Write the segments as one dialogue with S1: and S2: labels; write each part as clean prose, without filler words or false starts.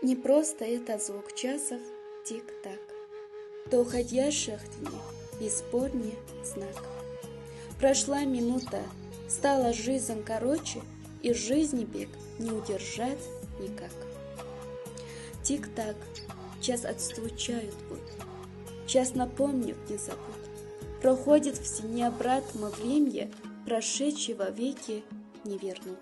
S1: Не просто это звук часов тик-так, до уходящих дней бесспорный знак. Прошла минута, стала жизнь короче, и жизни бег не удержать никак. Тик-так, час отстучают год, час напомнит, не забудь. Проходит все необратимо время, прошедшего веки не вернут.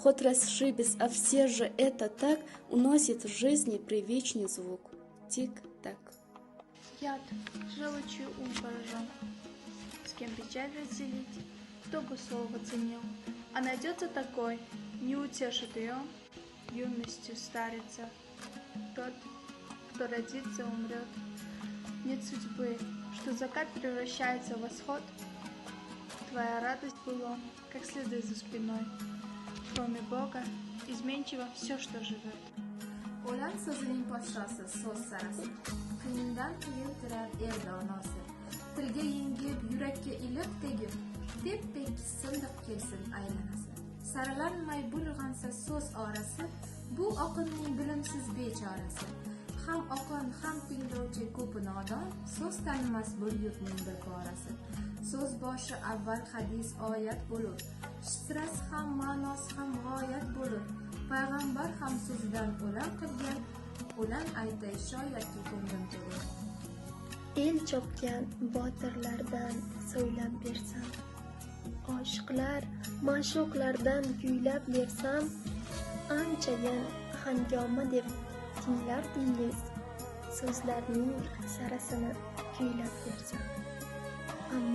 S1: Хоть расшибись, а все же это так уносит в жизни привычный звук. Тик-так.
S2: Яд, желчью ум поражен. С кем печаль разделить, кто бы слово ценил. А найдется такой, не утешит ее, юностью старится. Тот, кто родится, умрет. Нет судьбы, что закат превращается в восход. Твоя радость была, как следы за спиной. Кроме Бога, изменчиво все, что живет.
S3: O'lan so'zining podshosi so'z sarasi, qiyindan qiyin tirar el donosi. Tilga yengib, yurakka iliq tegib, tep-tek silliq kelsin aylanasi. Saralanmay bulg'ansa so'z orasi, bu oqinning bilimsiz bechorasi. Ham oqin, ham tinglovchi ko'pi nodon, so'z tanimas bu yurtning bir porasi. So'z boshi avval hadis oyat bo'lur, shtrasi ham ma'nosi ham g'oyat bo'lur. Payg'ambar ham so'zidan o'lan qilgan, o'lan aytay shoyatki ko'nglim to'lur.
S4: El chopgan botirlardan so'ylab bersam, oshiqlar, ma'shuqlardan kuylab bersam, anchayin hangoma deb tinglardingiz, so'zlarning sarasini kuylab bersam.